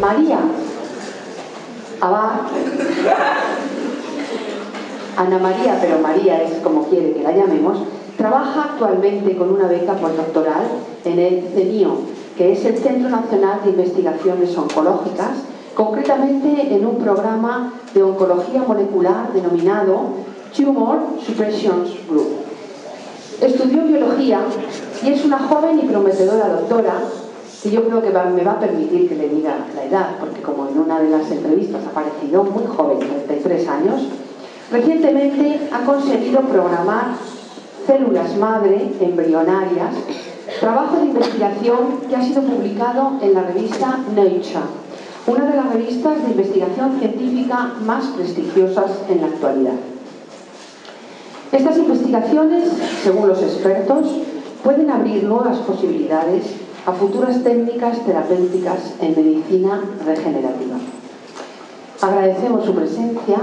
María Abad, Ana María, pero María es como quiere que la llamemos, trabaja actualmente con una beca postdoctoral en el CENIO, que es el Centro Nacional de Investigaciones Oncológicas, concretamente en un programa de oncología molecular denominado Tumor Suppression Group. Estudió biología y es una joven y prometedora doctora, que yo creo que me va a permitir que le diga la edad, porque como en una de las entrevistas ha parecido muy joven, 33 años, recientemente ha conseguido programar células madre embrionarias, trabajo de investigación que ha sido publicado en la revista Nature, una de las revistas de investigación científica más prestigiosas en la actualidad. Estas investigaciones, según los expertos, pueden abrir nuevas posibilidades a futuras técnicas terapéuticas en medicina regenerativa. Agradecemos su presencia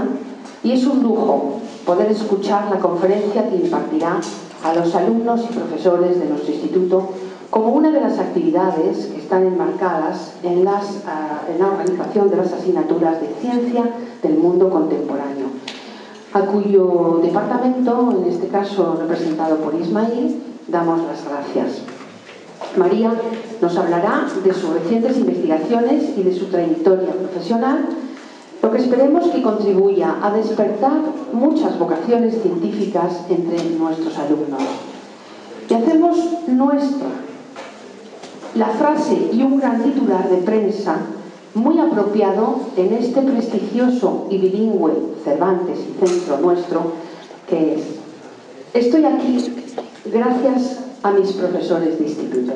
y es un lujo poder escuchar la conferencia que impartirá a los alumnos y profesores de nuestro instituto como una de las actividades que están enmarcadas en la organización de las asignaturas de Ciencia del Mundo Contemporáneo, a cuyo departamento, en este caso representado por Ismail, damos las gracias. María nos hablará de sus recientes investigaciones y de su trayectoria profesional, lo que esperemos que contribuya a despertar muchas vocaciones científicas entre nuestros alumnos. Y hacemos nuestra la frase y un gran titular de prensa muy apropiado en este prestigioso y bilingüe Cervantes y centro nuestro, que es: estoy aquí gracias a mis profesores de instituto.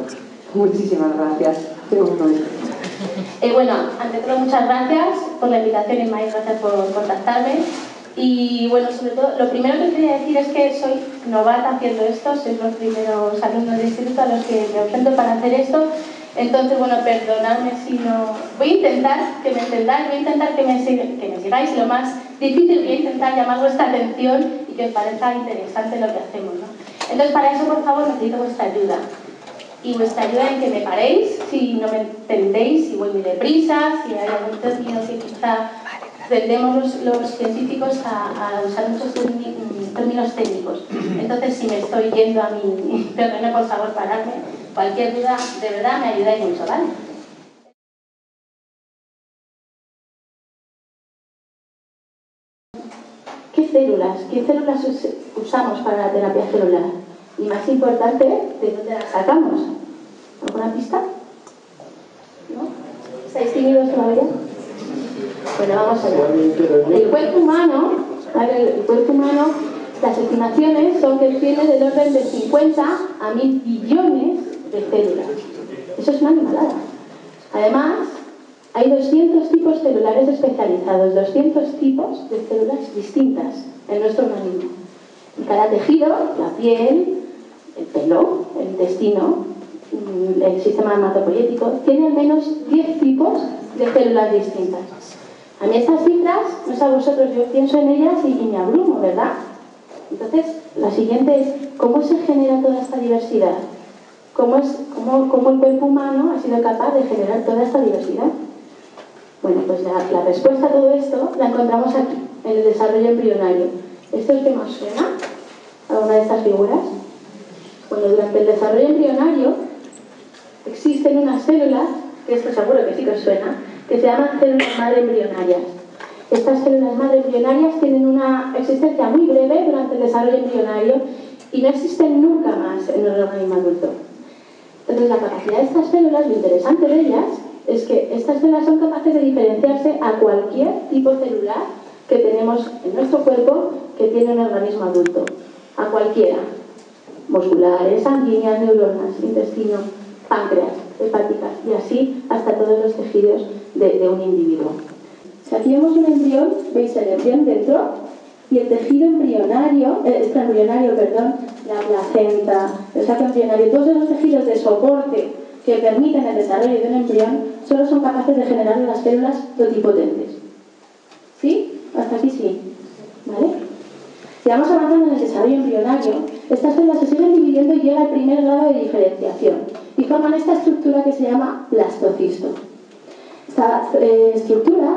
Muchísimas gracias. Bueno, ante todo, muchas gracias por la invitación, Ismael, gracias por contactarme. Y bueno, sobre todo, lo primero que quería decir es que soy novata haciendo esto, soy los primeros alumnos del instituto a los que me ofrendo para hacer esto. Entonces, bueno, perdonadme si no... Voy a intentar que me entendáis, voy a intentar que me sigáis, y lo más difícil, voy a intentar llamar vuestra atención y que os parezca interesante lo que hacemos, ¿no? Entonces, para eso, por favor, necesito vuestra ayuda. Y vuestra ayuda en que me paréis si no me entendéis, si voy muy deprisa, si hay algún término que quizá tendemos los científicos a usar muchos términos técnicos. Entonces, si me estoy yendo a mi terreno, por favor, paradme. Cualquier duda, de verdad, me ayudáis mucho, ¿vale? ¿Qué células usamos para la terapia celular? Y más importante, ¿de dónde las sacamos? ¿Alguna pista? ¿No? ¿Estáis tímidos todavía? Bueno, vamos allá. El cuerpo humano, las estimaciones son que tiene del orden de 50 a 1000 billones de células. Eso es una animalada. Además, hay 200 tipos celulares especializados, 200 tipos de células distintas en nuestro organismo. Y cada tejido, la piel, el pelo, el intestino, el sistema hematopoyético, tiene al menos 10 tipos de células distintas. A mí estas cifras, no sé a vosotros, yo pienso en ellas y me abrumo, ¿verdad? Entonces, la siguiente es, ¿cómo se genera toda esta diversidad? ¿Cómo el cuerpo humano ha sido capaz de generar toda esta diversidad? Bueno, pues la respuesta a todo esto la encontramos aquí, en el desarrollo embrionario. ¿Esto es que más suena? ¿Alguna de estas figuras? Bueno, durante el desarrollo embrionario existen unas células, que esto seguro que sí que os suena, que se llaman células madre embrionarias. Estas células madre embrionarias tienen una existencia muy breve durante el desarrollo embrionario y no existen nunca más en el organismo adulto. Entonces, la capacidad de estas células, lo interesante de ellas, es que estas células son capaces de diferenciarse a cualquier tipo celular que tenemos en nuestro cuerpo que tiene un organismo adulto. A cualquiera. Musculares, sanguíneas, neuronas, intestino, páncreas, hepáticas y así hasta todos los tejidos de un individuo. Si aquí vemos un embrión, veis el embrión dentro y el tejido embrionario, la placenta, el saco embrionario, todos los tejidos de soporte que permiten el desarrollo de un embrión solo son capaces de generar unas células totipotentes. ¿Sí? Hasta aquí sí. ¿Vale? Si vamos avanzando en el desarrollo embrionario, estas células se siguen dividiendo y llega al primer grado de diferenciación y forman esta estructura que se llama blastocisto. Esta estructura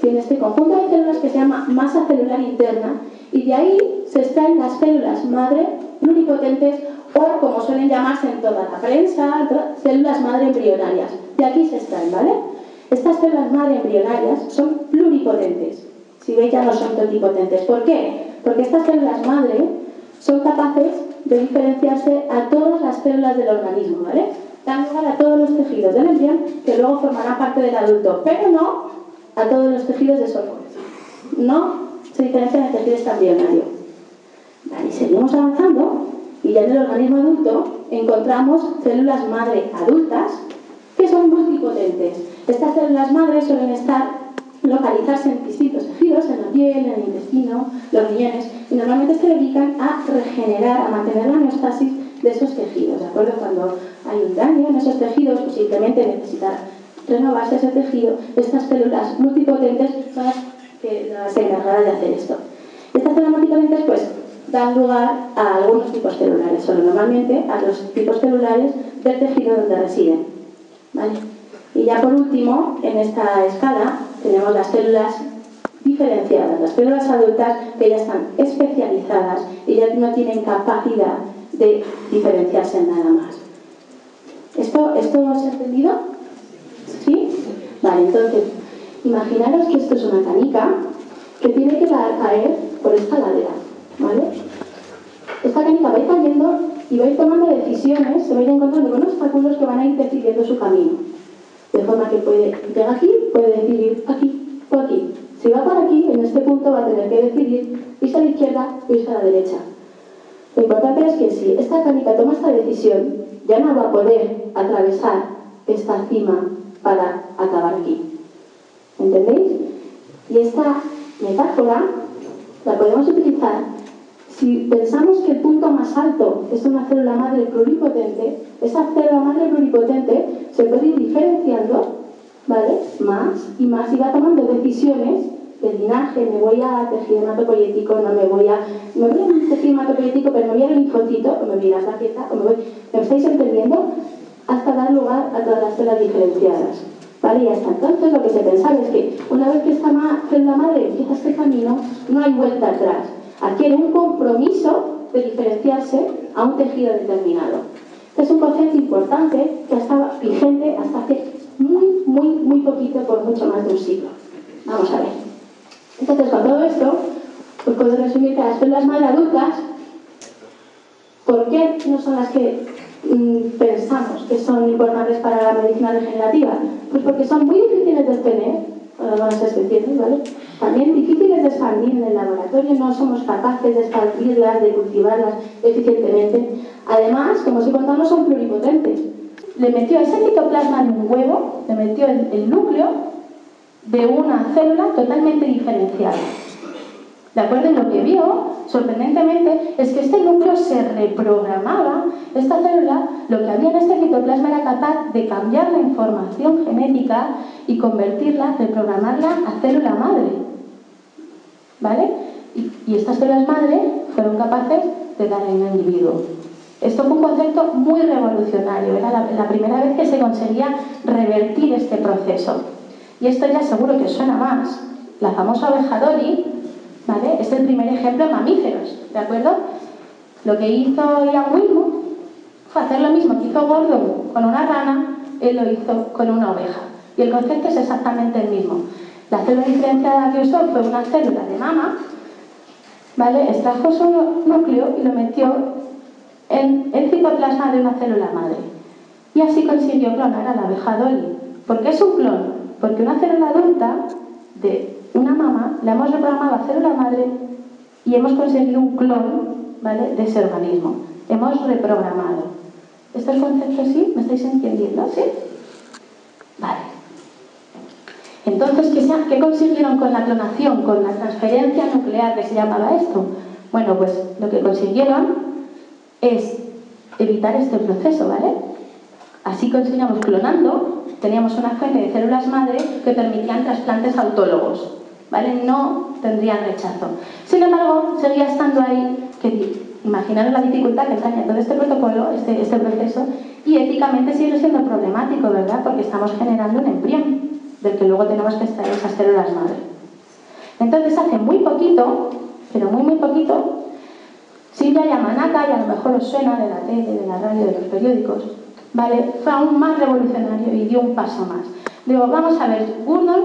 tiene este conjunto de células que se llama masa celular interna y de ahí se extraen las células madre pluripotentes o, como suelen llamarse en toda la prensa, células madre embrionarias. De aquí se extraen, ¿vale? Estas células madre embrionarias son pluripotentes. Si veis, ya no son totipotentes. ¿Por qué? Porque estas células madre son capaces de diferenciarse a todas las células del organismo, ¿vale? Dan lugar a todos los tejidos del embrión que luego formarán parte del adulto, pero no a todos los tejidos de Solford. No se diferencian en el tejido embrionario. Vale, y seguimos avanzando y ya en el organismo adulto encontramos células madre adultas que son multipotentes. Estas células madre suelen localizarse en distintos tejidos, en la piel, en el intestino, los riñones, y normalmente se dedican a regenerar, a mantener la homeostasis de esos tejidos, ¿de acuerdo? Cuando hay un daño en esos tejidos, pues simplemente necesita renovarse ese tejido, estas células multipotentes son las encargadas de hacer esto. Estas células multipotentes, pues, dan lugar a algunos tipos celulares, solo normalmente a los tipos celulares del tejido donde residen, ¿vale? Y ya por último, en esta escala, tenemos las células diferenciadas, las células adultas que ya están especializadas y ya no tienen capacidad de diferenciarse en nada más. ¿Esto se ha entendido? ¿Sí? Vale, entonces, imaginaros que esto es una canica que tiene que caer por esta ladera, ¿vale? Esta canica va a ir cayendo y va a ir tomando decisiones, se va a ir encontrando con obstáculos que van a ir decidiendo su camino. De forma que puede llegar aquí, puede decidir aquí o aquí. Si va por aquí, en este punto va a tener que decidir irse a la izquierda o irse a la derecha. Lo importante es que si esta canica toma esta decisión, ya no va a poder atravesar esta cima para acabar aquí. ¿Entendéis? Y esta metáfora la podemos utilizar si pensamos que el punto más alto es una célula madre pluripotente. Esa célula madre pluripotente se puede ir diferenciando, ¿vale? Más y más, y va tomando decisiones de linaje. Me voy a tejido hematopoyético, no me voy a tejido hematopoyético, pero me voy a ir linfocito, o me voy a la plaqueta, o ¿me estáis entendiendo? Hasta dar lugar a todas las células diferenciadas, ¿vale? Y hasta entonces lo que se pensaba es que una vez que esta célula madre empieza este camino, no hay vuelta atrás. Adquiere un compromiso de diferenciarse a un tejido determinado. Este es un concepto importante que estaba vigente hasta hace muy poquito, por mucho más de un siglo. Vamos a ver. Entonces, con todo esto, pues puedo resumir que las células madre adultas, ¿por qué no son las que pensamos que son importantes para la medicina regenerativa? Pues porque son muy difíciles de obtener, para algunas especies, ¿vale? También difíciles de expandir en el laboratorio, no somos capaces de expandirlas, de cultivarlas eficientemente. Además, como os he contado, no son pluripotentes. Le metió ese citoplasma en un huevo, le metió el núcleo de una célula totalmente diferenciada. ¿De acuerdo? Y lo que vio, sorprendentemente, es que este núcleo se reprogramaba. Esta célula, lo que había en este citoplasma era capaz de cambiar la información genética y convertirla, reprogramarla a célula madre. ¿Vale? Y estas células madre fueron capaces de dar en el individuo. Esto fue un concepto muy revolucionario. Era la primera vez que se conseguía revertir este proceso. Y esto ya seguro que os suena más. La famosa oveja Dolly, ¿vale? Es el primer ejemplo en mamíferos, ¿de acuerdo? Lo que hizo Ian Wilmot fue hacer lo mismo que hizo Gordon con una rana, él lo hizo con una oveja. Y el concepto es exactamente el mismo. La célula diferenciada que usó fue una célula de mama, ¿vale? Extrajo su núcleo y lo metió en el citoplasma de una célula madre. Y así consiguió clonar a la oveja Dolly. ¿Por qué es un clon? Porque una célula adulta de una mama la hemos reprogramado a célula madre y hemos conseguido un clon, ¿vale?, de ese organismo. Hemos reprogramado. ¿Estos conceptos sí? ¿Me estáis entendiendo? ¿Sí? Vale. Entonces, ¿qué consiguieron con la clonación, con la transferencia nuclear que se llamaba esto? Bueno, pues lo que consiguieron es evitar este proceso, ¿vale? Así conseguíamos clonando, teníamos una fuente de células madre que permitían trasplantes autólogos, ¿vale? No tendrían rechazo. Sin embargo, seguía estando ahí, imaginaros la dificultad que entraña todo este protocolo, este proceso, y éticamente sigue siendo problemático, ¿verdad? Porque estamos generando un embrión, del que luego tenemos que extraer esas células madre. Entonces hace muy poquito, pero muy poquito, Shinya Yamanaka, y a lo mejor os suena de la tele, de la radio, de los periódicos, ¿vale? Fue aún más revolucionario y dio un paso más. Digo, vamos a ver, Gurdon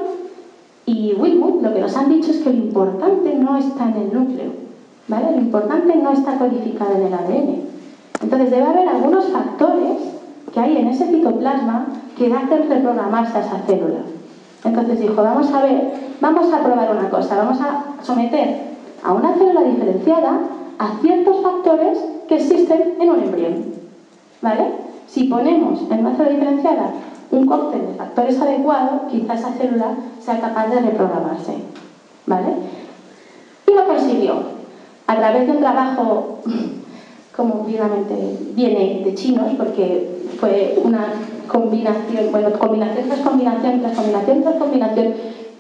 y Wilmut lo que nos han dicho es que lo importante no está en el núcleo, ¿vale? Lo importante no está codificado en el ADN. Entonces debe haber algunos factores que hay en ese citoplasma que hacen reprogramarse a esa célula. Entonces dijo, vamos a ver, vamos a probar una cosa, vamos a someter a una célula diferenciada a ciertos factores que existen en un embrión, ¿vale? Si ponemos en una célula diferenciada un cóctel de factores adecuados, quizá esa célula sea capaz de reprogramarse, ¿vale? Y lo consiguió, a través de un trabajo, como obviamente viene de chinos, porque fue una combinación, bueno, combinación tras combinación, tras combinación, tras combinación,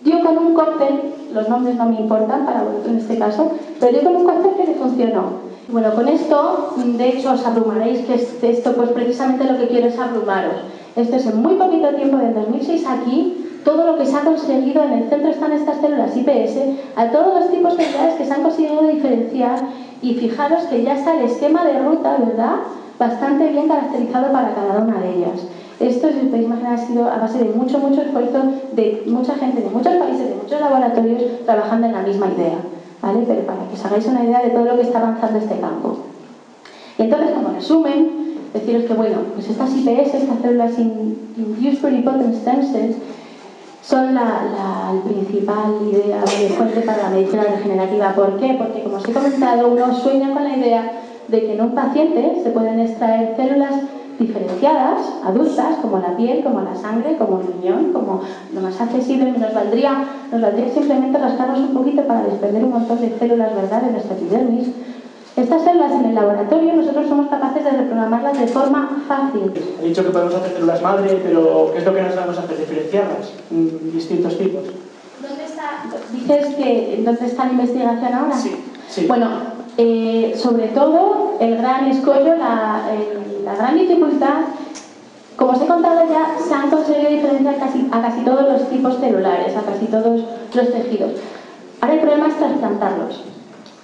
dio con un cóctel, los nombres no me importan para vosotros en este caso, pero dio con un cóctel que le funcionó. Bueno, con esto, de hecho, os abrumaréis, que esto pues precisamente lo que quiero es abrumaros. Esto es en muy poquito tiempo, del 2006 aquí, todo lo que se ha conseguido, en el centro están estas células IPS, a todos los tipos de unidades que se han conseguido diferenciar, y fijaros que ya está el esquema de ruta, ¿verdad?, bastante bien caracterizado para cada una de ellas. Esto, si os podéis imaginar, ha sido a base de mucho esfuerzo de mucha gente, de muchos países, de muchos laboratorios, trabajando en la misma idea, ¿vale? Pero para que os hagáis una idea de todo lo que está avanzando este campo. Y entonces, como resumen, deciros que, bueno, pues estas IPS, estas células Induced Pluripotent Stem Cells, son la principal idea de fuente para la medicina regenerativa. ¿Por qué? Porque, como os he comentado, uno sueña con la idea de que en un paciente se pueden extraer células diferenciadas, adultas, como la piel, como la sangre, como el riñón, como lo más accesible. Nos valdría simplemente rascarnos un poquito para desprender un montón de células, ¿verdad?, de nuestra epidermis. Estas células en el laboratorio nosotros somos capaces de reprogramarlas de forma fácil. He dicho que podemos hacer células madre, pero ¿qué es lo que no sabemos hacer? Diferenciarlas en distintos tipos. ¿Dónde está? ¿Dices que dónde está la investigación ahora? Sí, sí. Bueno, sobre todo el gran escollo, la gran dificultad, como os he contado ya, se han conseguido diferenciar a casi todos los tipos celulares, a casi todos los tejidos. Ahora el problema es trasplantarlos.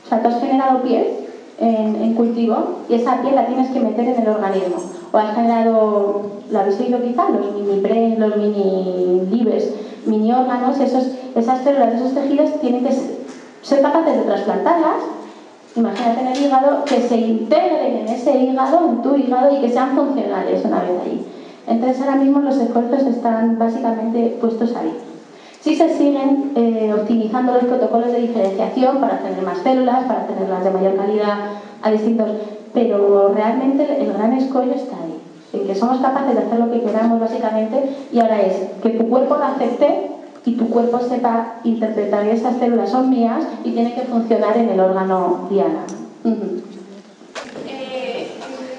O sea, tú has generado piel en cultivo y esa piel la tienes que meter en el organismo. O has generado, ¿lo habéis oído quizá? Los mini brain, los mini livers, mini órganos, esas células de esos tejidos tienen que ser capaces de trasplantarlas. Imagínate en el hígado, que se integren en ese hígado, en tu hígado, y que sean funcionales una vez ahí. Entonces ahora mismo los esfuerzos están básicamente puestos ahí. Sí se siguen optimizando los protocolos de diferenciación para tener más células, para tenerlas de mayor calidad a distintos, pero realmente el gran escollo está ahí, en que somos capaces de hacer lo que queramos básicamente, y ahora es que tu cuerpo lo acepte y tu cuerpo sepa interpretar que esas células son mías y tiene que funcionar en el órgano diana. ¿Qué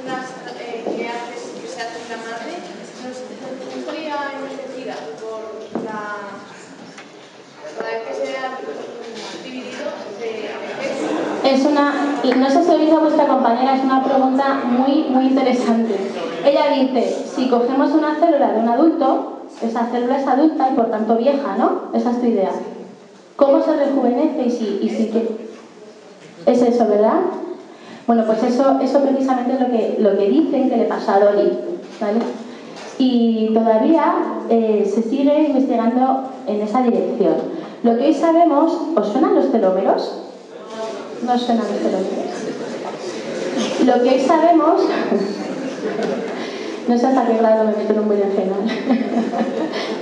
haces que se hace la madre? ¿No estaría envejecida por la vez que se ha dividido de No sé si oís a vuestra compañera, es una pregunta muy interesante. Ella dice, si cogemos una célula de un adulto, esa célula es adulta y por tanto vieja, ¿no? Esa es tu idea. ¿Cómo se rejuvenece y si qué? Es eso, ¿verdad? Bueno, pues eso precisamente es lo que dicen que le pasa a Dolly, ¿vale? Y todavía se sigue investigando en esa dirección. Lo que hoy sabemos, ¿os suenan los telómeros? No os suenan los telómeros. Lo que hoy sabemos... No sé hasta qué grado me meto en un berenjenal.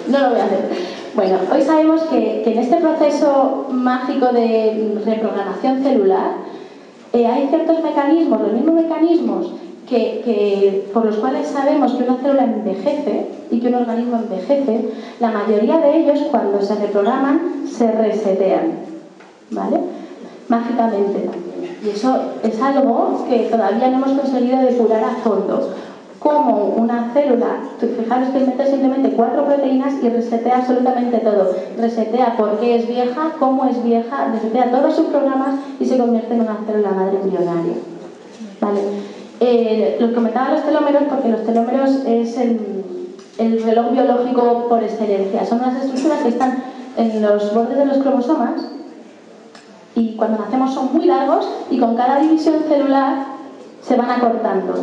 No lo voy a hacer. Bueno, hoy sabemos que en este proceso mágico de reprogramación celular hay ciertos mecanismos, los mismos mecanismos por los cuales sabemos que una célula envejece y que un organismo envejece, la mayoría de ellos cuando se reprograman se resetean, ¿vale? Mágicamente. Y eso es algo que todavía no hemos conseguido depurar a fondo. Como una célula, fijaros que mete simplemente 4 proteínas y resetea absolutamente todo. Resetea por qué es vieja, cómo es vieja, resetea todos sus programas y se convierte en una célula madre embrionaria. ¿Vale? Los comentaba los telómeros porque los telómeros es el reloj biológico por excelencia. Son unas estructuras que están en los bordes de los cromosomas y cuando nacemos son muy largos y con cada división celular se van acortando,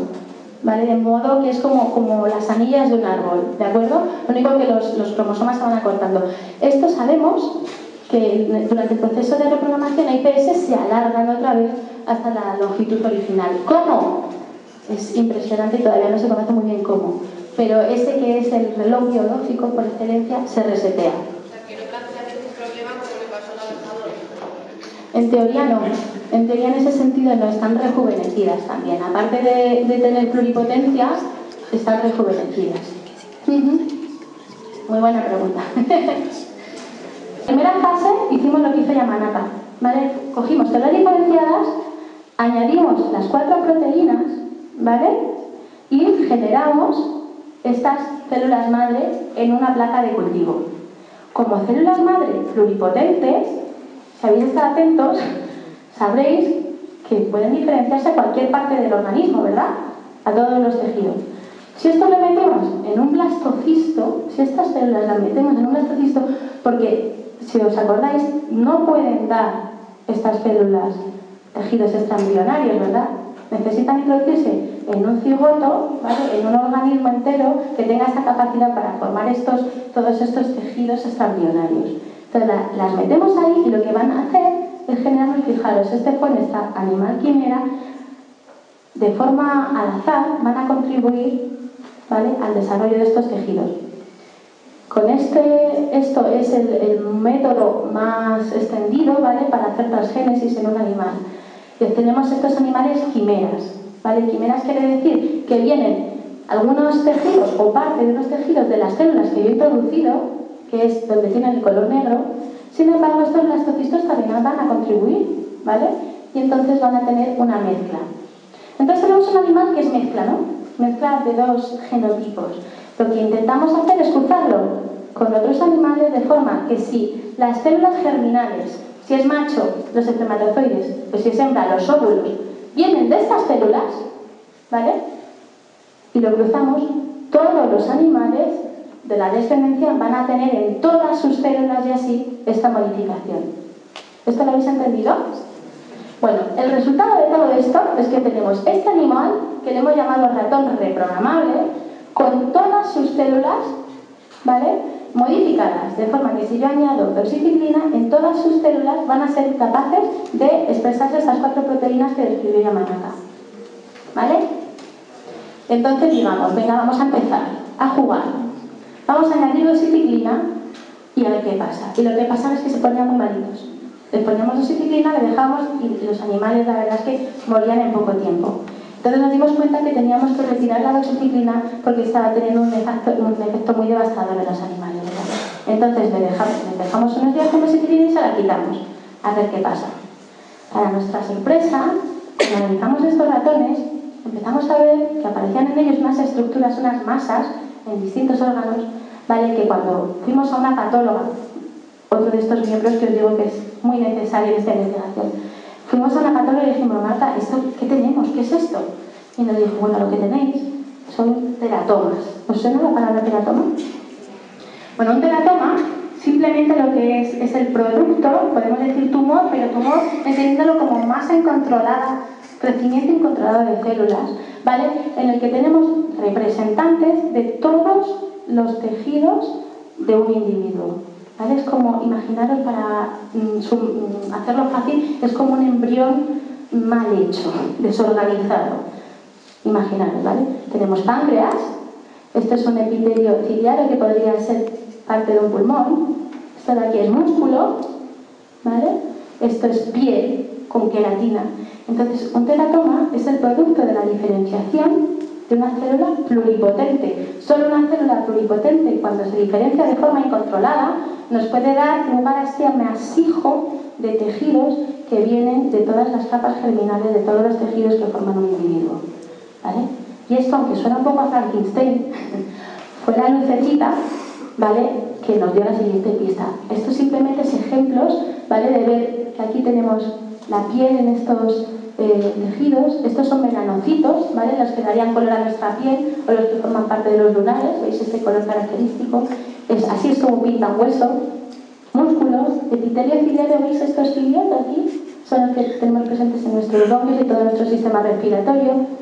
¿vale? De modo que es como las anillas de un árbol, ¿de acuerdo? Lo único que los cromosomas se van acortando. Esto sabemos que durante el proceso de reprogramación la IPS se alargan otra vez hasta la longitud original. ¿Cómo? Es impresionante y todavía no se conoce muy bien cómo. Pero ese que es el reloj biológico por excelencia se resetea. O sea, que no plantea ningún problema como le pasó a la avanzadora. En teoría no. En teoría en ese sentido no, están rejuvenecidas también. Aparte de tener pluripotencia, están rejuvenecidas. Muy buena pregunta. En primera fase hicimos lo que hizo Yamanaka, ¿vale? Cogimos células diferenciadas, añadimos las 4 proteínas, ¿vale? Y generamos estas células madre en una placa de cultivo. Como células madre pluripotentes, si habéis estado atentos, sabréis que pueden diferenciarse a cualquier parte del organismo, ¿verdad? A todos los tejidos. Si esto lo metemos en un blastocisto, si estas células las metemos en un blastocisto, porque si os acordáis, no pueden dar estas células tejidos extraembrionarios, ¿verdad? Necesitan introducirse en un cigoto, ¿vale? En un organismo entero que tenga esta capacidad para formar todos estos tejidos extraembrionarios. Entonces las metemos ahí y lo que van a hacer es generar, fijaros, este fue nuestra animal quimera, de forma al azar van a contribuir, ¿vale?, al desarrollo de estos tejidos. Con esto es el método más extendido, ¿vale?, para hacer transgénesis en un animal. Tenemos estos animales quimeras, ¿vale? Quimeras quiere decir que vienen algunos tejidos o parte de unos tejidos de las células que yo he introducido, que es donde tienen el color negro. Sin embargo, estos blastocistos también van a contribuir, ¿vale? Y entonces van a tener una mezcla. Entonces tenemos un animal que es mezcla, ¿no? Mezcla de 2 genotipos. Lo que intentamos hacer es cruzarlo con otros animales de forma que si las células germinales, si es macho, los espermatozoides, pues si es hembra, los óvulos, vienen de estas células, ¿vale? Y lo cruzamos, todos los animales de la descendencia van a tener en todas sus células y así esta modificación. ¿Esto lo habéis entendido? Bueno, el resultado de todo esto es que tenemos este animal, que le hemos llamado ratón reprogramable, con todas sus células, ¿vale?, modificadas, de forma que si yo añado doxiciclina, en todas sus células van a ser capaces de expresarse estas 4 proteínas que describió Yamanaka, ¿vale? Entonces digamos, venga, vamos a empezar a jugar. Vamos a añadir doxiciclina y a ver qué pasa. Y lo que pasaba es que se ponían muy malitos. Les poníamos doxiciclina, le dejamos y los animales, la verdad es que morían en poco tiempo. Entonces nos dimos cuenta que teníamos que retirar la doxiciclina porque estaba teniendo un efecto muy devastador en los animales, ¿verdad? Entonces le dejamos unos días con doxiciclina y se la quitamos. A ver qué pasa. Para nuestra sorpresa, cuando analizamos estos ratones, empezamos a ver que aparecían en ellos unas estructuras, unas masas en distintos órganos, ¿vale?, que cuando fuimos a una patóloga, otro de estos miembros que os digo que es muy necesario en esta investigación, fuimos a una patóloga y le dijimos, Marta, ¿esto qué tenemos? ¿Qué es esto? Y nos dijo, bueno, lo que tenéis son teratomas. ¿Os suena la palabra teratoma? Bueno, un teratoma simplemente lo que es el producto, podemos decir tumor, pero tumor entendiéndolo como masa incontrolada, crecimiento incontrolado de células, ¿vale?, en el que tenemos representantes de todos los tejidos de un individuo, ¿vale? Es como, imaginaros, para hacerlo fácil, es como un embrión mal hecho, desorganizado. Imaginaros, ¿vale? Tenemos páncreas, esto es un epitelio ciliario que podría ser parte de un pulmón, esto de aquí es músculo, ¿vale? Esto es piel con queratina. Entonces, un teratoma es el producto de la diferenciación de una célula pluripotente. Solo una célula pluripotente, cuando se diferencia de forma incontrolada, nos puede dar lugar a este amasijo de tejidos que vienen de todas las capas germinales de todos los tejidos que forman un individuo, ¿vale? Y esto, aunque suena un poco a Frankenstein, fue la lucecita, ¿vale?, que nos dio la siguiente pista. Estos simplemente es ejemplos, ¿vale?, de ver que aquí tenemos la piel en estos tejidos. Estos son melanocitos, ¿vale? Los que darían color a nuestra piel o los que forman parte de los lunares. ¿Veis este color característico? Así es como pintan hueso. Músculos, epitelio ciliado, ¿veis estos cilios de aquí? Son los que tenemos presentes en nuestros bronquios y todo nuestro sistema respiratorio.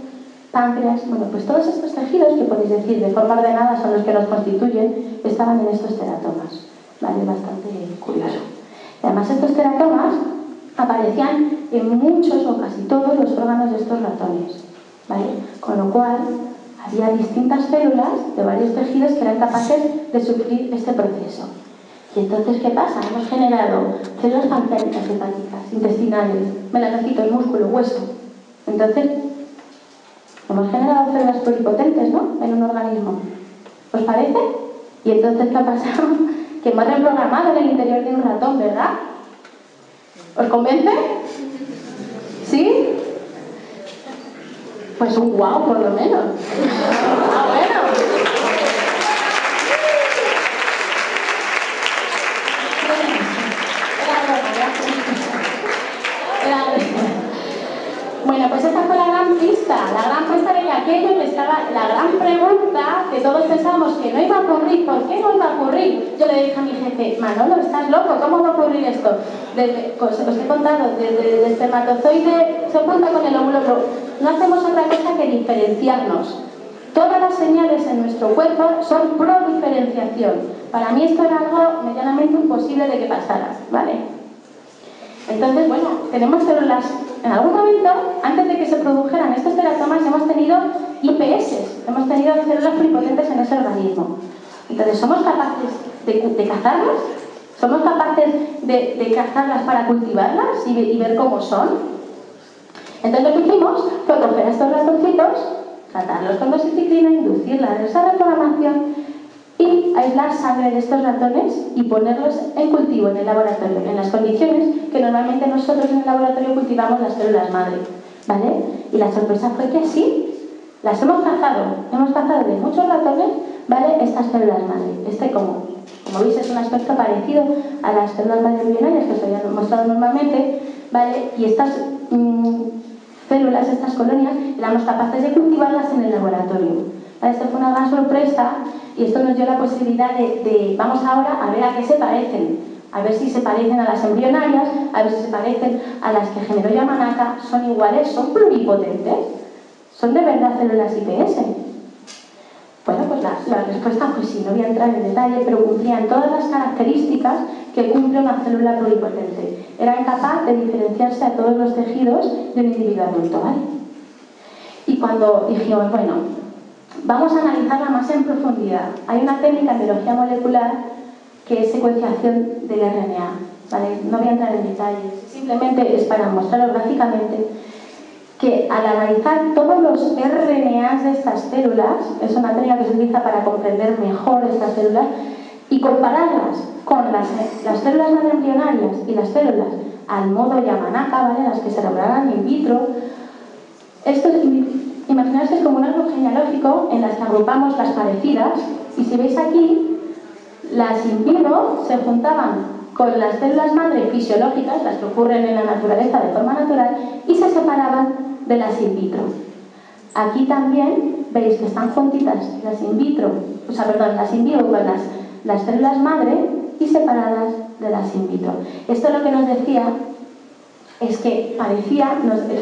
Páncreas, bueno, pues todos estos tejidos que podéis decir de forma ordenada son los que nos constituyen, estaban en estos teratomas, ¿vale? Bastante curioso. Y además estos teratomas aparecían en muchos o casi todos los órganos de estos ratones, ¿vale? Con lo cual había distintas células de varios tejidos que eran capaces de sufrir este proceso. Y entonces, ¿qué pasa? Hemos generado células pancreáticas, hepáticas, intestinales, melanocitos, músculo, hueso. Entonces, hemos generado células pluripotentes, ¿no? En un organismo. ¿Os parece? Y entonces, ¿qué ha pasado? Que hemos reprogramado en el interior de un ratón, ¿verdad? ¿Os convence? ¿Sí? Pues un guau, por lo menos. Ah, bueno. Bueno, pues esta fue la gran pista de que aquello que estaba, la gran pregunta que todos pensábamos que no iba a ocurrir. ¿Por qué no iba a ocurrir? Yo le dije a mi jefe, Manolo, ¿estás loco? ¿Cómo va a ocurrir esto? Pues os he contado, desde el espermatozoide se junta con el óvulo, pero no hacemos otra cosa que diferenciarnos. Todas las señales en nuestro cuerpo son prodiferenciación. Para mí esto era algo medianamente imposible de que pasara, ¿vale? Entonces, bueno, tenemos células. En algún momento, antes de que se produjeran estos teratomas, hemos tenido IPS, hemos tenido células pluripotentes en ese organismo. Entonces, ¿somos capaces de cazarlas? ¿Somos capaces de cazarlas para cultivarlas y ver cómo son? Entonces, lo que hicimos fue coger a estos ratoncitos, tratarlos con dosiciclina, inducirla en esa reprogramación y aislar sangre de estos ratones y ponerlos en cultivo en el laboratorio, en las condiciones que normalmente nosotros en el laboratorio cultivamos las células madre, ¿vale? Y la sorpresa fue que sí, las hemos cazado de muchos ratones, ¿vale? Estas células madre. Como veis, es un aspecto parecido a las células madre embrionarias que os había mostrado normalmente, ¿vale? Y estas células, estas colonias, éramos capaces de cultivarlas en el laboratorio. Esta fue una gran sorpresa y esto nos dio la posibilidad de vamos ahora a ver a qué se parecen, a ver si se parecen a las embrionarias, a ver si se parecen a las que generó Yamanaka, son iguales, son pluripotentes, son de verdad células IPS. Bueno, pues la respuesta, pues sí, no voy a entrar en detalle, pero cumplían todas las características que cumple una célula pluripotente. Eran capaces de diferenciarse a todos los tejidos de un individuo adulto, ¿vale? Y cuando dijimos, bueno, vamos a analizarla más en profundidad. Hay una técnica en biología molecular que es secuenciación del RNA, ¿vale? No voy a entrar en detalles, simplemente es para mostraros gráficamente que al analizar todos los RNAs de estas células, es una técnica que se utiliza para comprender mejor estas células y compararlas con las células madre embrionarias y las células al modo Yamanaka, ¿vale? Las que se elaborarán in vitro. Esto imaginaos que es como un árbol genealógico en las que agrupamos las parecidas y si veis aquí, las in vivo se juntaban con las células madre fisiológicas, las que ocurren en la naturaleza de forma natural, y se separaban de las in vitro. Aquí también veis que están juntitas las in vitro, las in vivo con las células madre y separadas de las in vitro. Esto lo que nos decía es que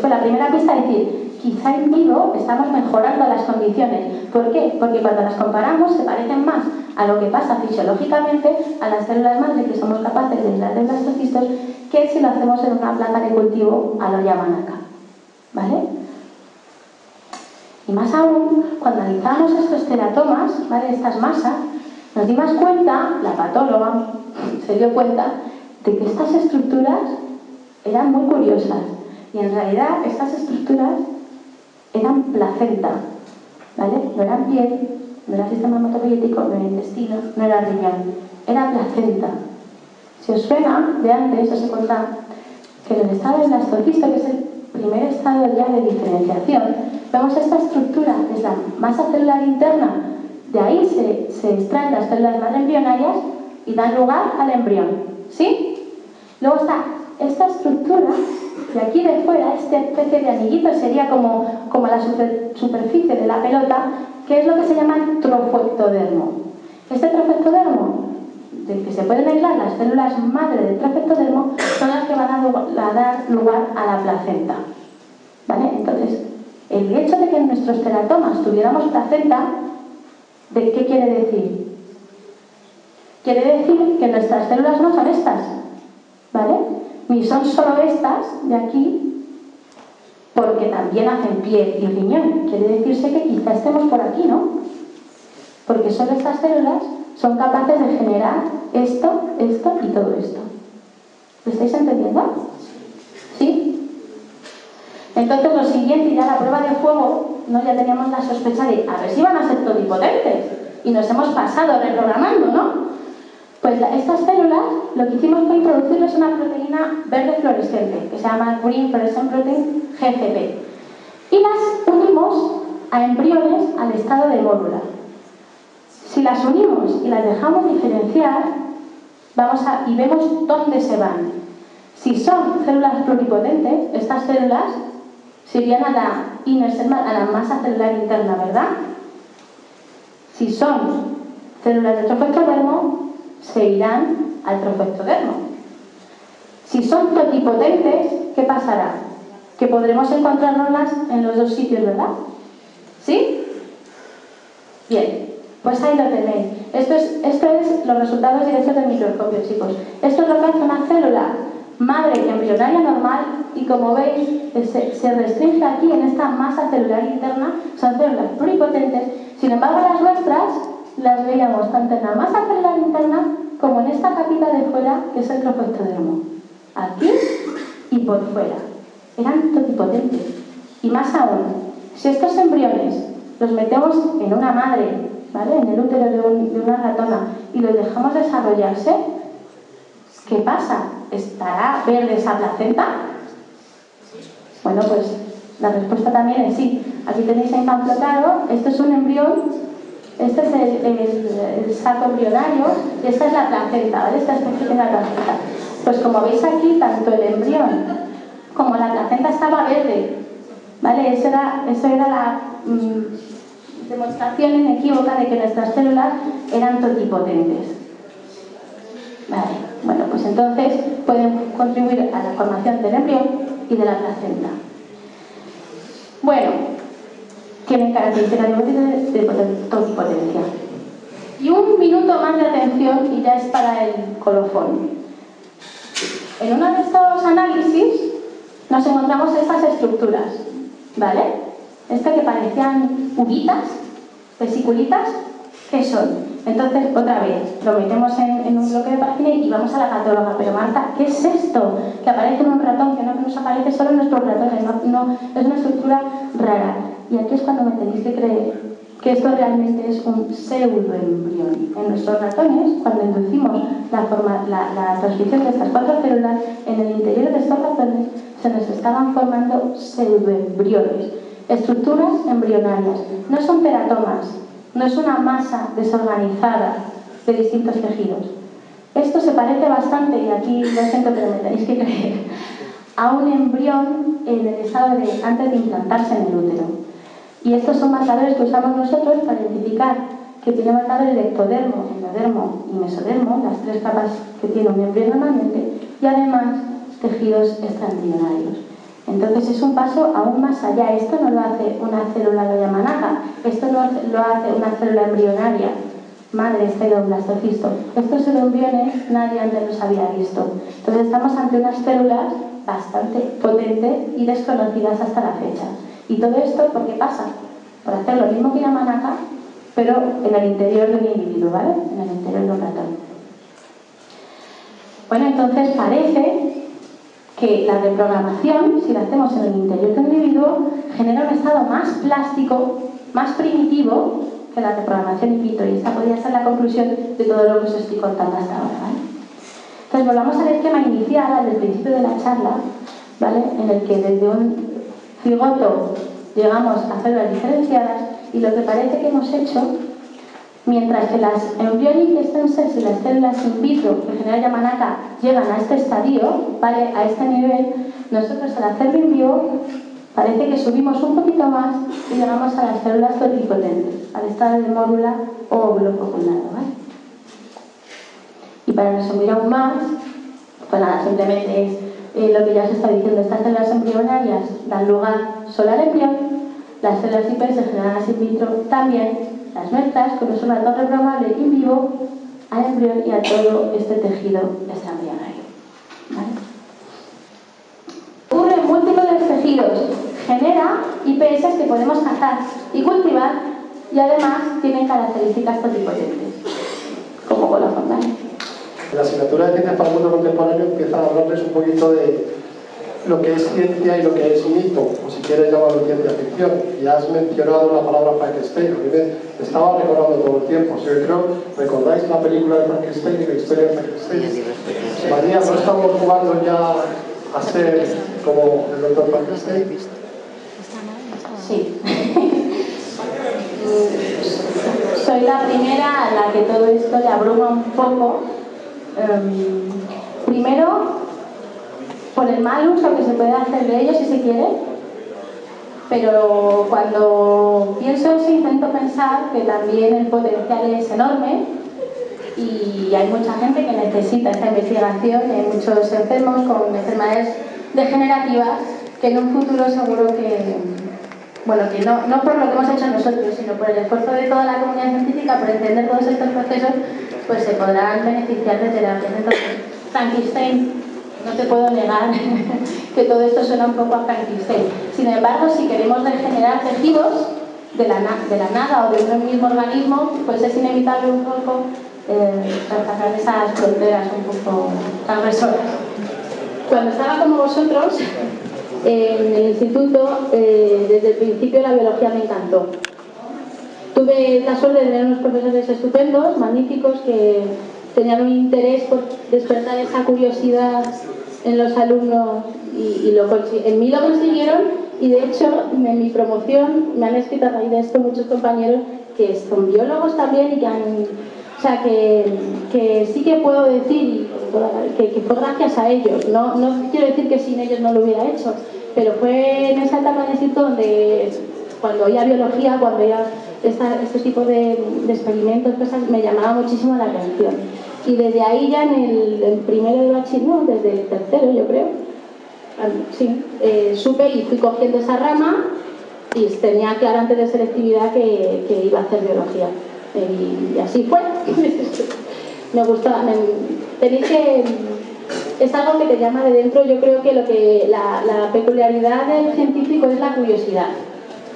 fue la primera pista de decir, quizá en vivo estamos mejorando las condiciones. ¿Por qué? Porque cuando las comparamos se parecen más a lo que pasa fisiológicamente a las células madre que somos capaces de aislar de blastocistos que si lo hacemos en una placa de cultivo a lo Yamanaka, ¿vale? Y más aún, cuando analizamos estos teratomas, ¿vale? Estas masas, nos dimos cuenta, la patóloga se dio cuenta de que estas estructuras eran muy curiosas y en realidad estas estructuras eran placenta, ¿vale? No eran piel, no era sistema hematopoyético, no era intestino, no era riñón, era placenta. Si os suena, de antes os he contado que en el estado del blastocisto, que es el primer estado ya de diferenciación, vemos esta estructura, es la masa celular interna, de ahí se extraen las células madre embrionarias y dan lugar al embrión, ¿sí? Luego está esta estructura de aquí de fuera, esta especie de anillito, sería como la superficie de la pelota, que es lo que se llama el trofectodermo. Este trofectodermo, del que se pueden aislar las células madre del trofectodermo, son las que van a dar lugar a la placenta. ¿Vale? Entonces, el hecho de que en nuestros teratomas tuviéramos placenta, ¿de qué quiere decir? Quiere decir que nuestras células no son estas, ¿vale? Ni son solo estas de aquí, porque también hacen piel y riñón. Quiere decirse que quizá estemos por aquí, ¿no? Porque solo estas células son capaces de generar esto, esto y todo esto. ¿Lo estáis entendiendo? ¿Sí? Entonces lo siguiente, ya la prueba de fuego, ¿no? Ya teníamos la sospecha de a ver si van a ser todipotentes. Y nos hemos pasado reprogramando, ¿no? Pues estas células lo que hicimos fue introducirles una proteína verde fluorescente, que se llama Green Fluorescent Protein, GFP. Y las unimos a embriones al estado de mórula. Si las unimos y las dejamos diferenciar, y vemos dónde se van. Si son células pluripotentes, estas células se irían a la masa celular interna, ¿verdad? Si son células de trofectodermo, se irán al trofectodermo. Si son totipotentes, ¿qué pasará? Que podremos encontrárnoslas en los dos sitios, ¿verdad? ¿Sí? Bien, pues ahí lo tenéis. Esto es los resultados directos del microscopio, chicos. Esto es lo que hace una célula madre que embrionaria normal, y como veis, se restringe aquí en esta masa celular interna. Son células pluripotentes. Sin embargo, las nuestras las veíamos tanto en la masa celular interna como en esta capita de fuera, que es el trofectodermo. Aquí y por fuera. Eran totipotentes. Y más aún, si estos embriones los metemos en una madre, ¿vale? En el útero de una ratona, y los dejamos desarrollarse, ¿qué pasa? ¿Estará verde esa placenta? Bueno, pues la respuesta también es sí. Aquí tenéis en campo claro, esto es un embrión. Este es el saco embrionario y esta es la placenta, ¿vale? Esta especie de la placenta. Pues como veis aquí, tanto el embrión como la placenta estaba verde, ¿vale? Eso era la demostración inequívoca de que nuestras células eran totipotentes. Vale, bueno, pues entonces pueden contribuir a la formación del embrión y de la placenta. Bueno, tienen características de totipotencia. Y un minuto más de atención y ya es para el colofón. En uno de estos análisis nos encontramos estas estructuras, ¿vale? Esto que parecían uvitas, vesiculitas, ¿qué son? Entonces, otra vez, lo metemos en un bloque de página y vamos a la patóloga. Pero Marta, ¿qué es esto? Que aparece en un ratón, que no nos aparece solo en nuestros ratones, no, es una estructura rara. Y aquí es cuando me tenéis que creer que esto realmente es un pseudoembrión. En nuestros ratones, cuando inducimos la transcripción de estas 4 células, en el interior de estos ratones se nos estaban formando pseudoembriones, estructuras embrionarias. No son teratomas, no es una masa desorganizada de distintos tejidos. Esto se parece bastante, y aquí lo siento pero me tenéis que creer, a un embrión en el estado de antes de implantarse en el útero. Y estos son marcadores que usamos nosotros para identificar que tiene marcado el ectodermo, endodermo y mesodermo, las 3 capas que tiene un embrión normalmente, y además tejidos extraembrionarios. Entonces es un paso aún más allá. Esto no lo hace una célula de Yamanaka, esto no lo hace una célula embrionaria, madre esteroblastocisto. Estos embriones nadie antes los había visto. Entonces estamos ante unas células bastante potentes y desconocidas hasta la fecha. Y todo esto, ¿por qué pasa? Por hacer lo mismo que Yamanaka, pero en el interior de un individuo, ¿vale? En el interior de un ratón. Bueno, entonces parece que la reprogramación, si la hacemos en el interior del individuo, genera un estado más plástico, más primitivo que la reprogramación in vitro. Y esta podría ser la conclusión de todo lo que os estoy contando hasta ahora, ¿vale? Entonces volvamos al esquema inicial, al del principio de la charla, ¿vale? En el que desde un cigoto llegamos a células diferenciadas, y lo que parece que hemos hecho Mientras que las embryonic stem cells y las células in vitro, que en general llaman ACA, llegan a este estadio, ¿vale? A este nivel, nosotros al hacerlo in vivo parece que subimos un poquito más y llegamos a las células pluripotentes, al estado de mórula o óvulo fecundado, ¿vale? Y para resumir aún más, pues nada, simplemente es lo que ya os está diciendo, estas células embrionarias dan lugar solo al embrión, las células hipersegregadas in vitro también, las nuestras, con un somato reprobable in vivo, al embrión y a todo este tejido extraembrionario, ¿vale? Ocurre en múltiples tejidos, genera IPS que podemos cazar y cultivar y además tienen características pluripotentes, como colofón, ¿vale? En la asignatura de Ciencias para el Mundo Contemporáneo empieza a hablarles un poquito de lo que es ciencia y lo que es mito, o si quieres llamarlo ciencia ficción. Y has mencionado la palabra Frankenstein, a mí me estaba recordando todo el tiempo. Si ¿recordáis la película de Frankenstein y la historia de Frankenstein? María, ¿no estamos jugando ya a ser como el doctor Frankenstein? Sí. Soy la primera a la que todo esto le abruma un poco. Primero, por el mal uso que se puede hacer de ellos si se quiere, pero cuando pienso eso intento pensar que también el potencial es enorme y hay mucha gente que necesita esta investigación, hay muchos enfermos con enfermedades degenerativas que en un futuro seguro que, bueno, que no por lo que hemos hecho nosotros, sino por el esfuerzo de toda la comunidad científica, por entender todos estos procesos, pues se podrán beneficiar de terapias. Entonces, Frankenstein, no te puedo negar que todo esto suena un poco a Frankenstein. Sin embargo, si queremos regenerar tejidos de la nada o de un mismo organismo, pues es inevitable un poco traspasar esas fronteras un poco transgresoras. Cuando estaba como vosotros en el instituto, desde el principio la biología me encantó. Tuve la suerte de tener unos profesores estupendos, magníficos, que tenían un interés por despertar esa curiosidad en los alumnos y en mí lo consiguieron, y de hecho en mi promoción me han escrito a raíz de esto muchos compañeros que son biólogos también y que han, o sea, que sí que puedo decir que fue gracias a ellos, no quiero decir que sin ellos no lo hubiera hecho, pero fue en esa etapa del instituto donde cuando oía biología, cuando oía este tipo de experimentos, cosas, me llamaba muchísimo la atención. Y desde ahí ya en el primero de bachiller, no, desde el tercero yo creo, sí, supe y fui cogiendo esa rama y tenía claro antes de selectividad que iba a hacer biología. Y así fue. Me gustaba. Tenéis que... Es algo que te llama de dentro. Yo creo que la peculiaridad del científico es la curiosidad.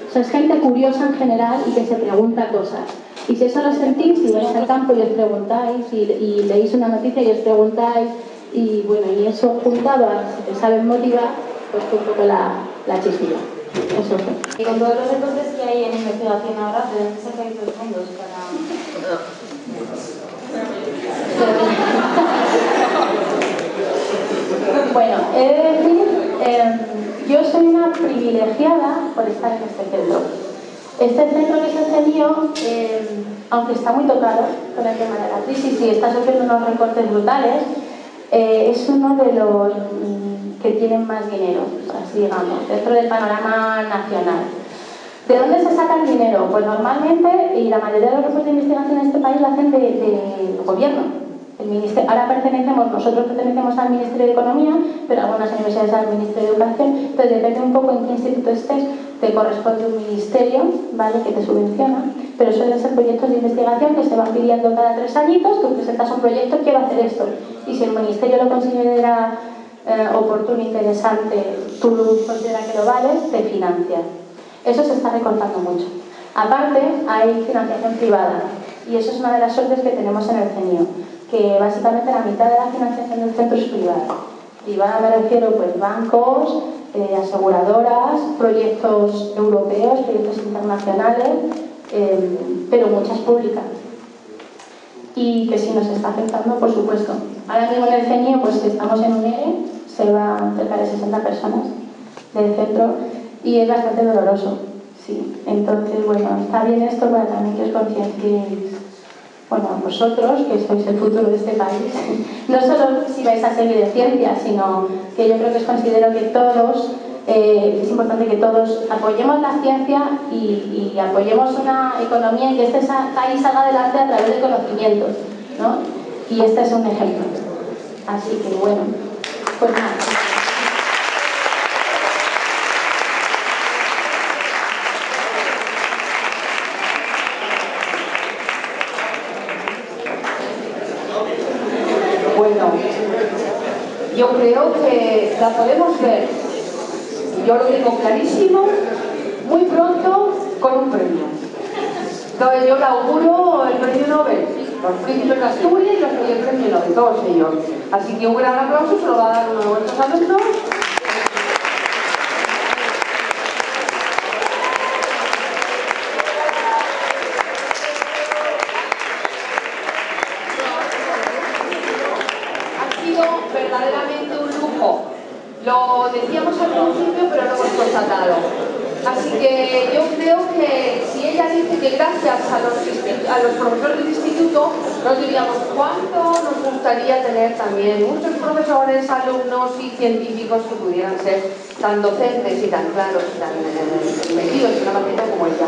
O sea, es gente curiosa en general y que se pregunta cosas. Y si eso lo sentís, si vais al campo y os preguntáis, y leéis una noticia y os preguntáis, y bueno, y eso juntado a que saben motivar, pues fue un poco la chispilla. Eso fue. Y con todos los recortes que hay en investigación ahora, ¿de dónde sacáis los fondos para...? Bueno, he de decir, yo soy una privilegiada por estar en este centro. Este centro que se ha tenido, aunque está muy tocado con el tema de la crisis y está sufriendo unos recortes brutales, es uno de los que tienen más dinero, así digamos, dentro del panorama nacional. ¿De dónde se saca el dinero? Pues normalmente, y la mayoría de los grupos de investigación en este país lo hacen del gobierno. Ahora nosotros pertenecemos al Ministerio de Economía, pero algunas universidades al Ministerio de Educación, entonces depende un poco en qué instituto estés, te corresponde un ministerio, ¿vale?, que te subvenciona, pero suelen ser proyectos de investigación que se van pidiendo cada 3 añitos, tú presentas un proyecto, quiero hacer esto, y si el ministerio lo considera oportuno, interesante, tú consideras que lo vales, te financia. Eso se está recortando mucho. Aparte, hay financiación privada, y eso es una de las suertes que tenemos en el CENIO, que básicamente la mitad de la financiación del centro es privada. Privada me refiero pues bancos, aseguradoras, proyectos europeos, proyectos internacionales, pero muchas públicas. Y que sí nos está afectando, por supuesto. Ahora mismo en el CENIO pues estamos en un ERE, se van cerca de 60 personas del centro y es bastante doloroso. Sí. Entonces, bueno, está bien esto para también que os concienciéis bueno, vosotros, que sois el futuro de este país, no solo si vais a seguir en ciencia, sino que yo creo que considero que todos, es importante que todos apoyemos la ciencia y apoyemos una economía en que este país salga adelante a través de conocimientos, ¿no? Y este es un ejemplo. Así que bueno, pues nada. Bueno, yo creo que la podemos ver, yo lo tengo clarísimo, muy pronto con un premio. Entonces yo le auguro el premio Nobel, los príncipes de Asturias y el premio Nobel, todos ellos. Así que un gran aplauso se lo va a dar uno de vuestros alumnos. Verdaderamente un lujo. Lo decíamos al principio, pero lo hemos constatado. Así que yo creo que si ella dice que gracias a los profesores del instituto, nos diríamos cuánto nos gustaría tener también muchos profesores, alumnos y científicos que pudieran ser tan docentes y tan claros y tan metidos en una materia como ella.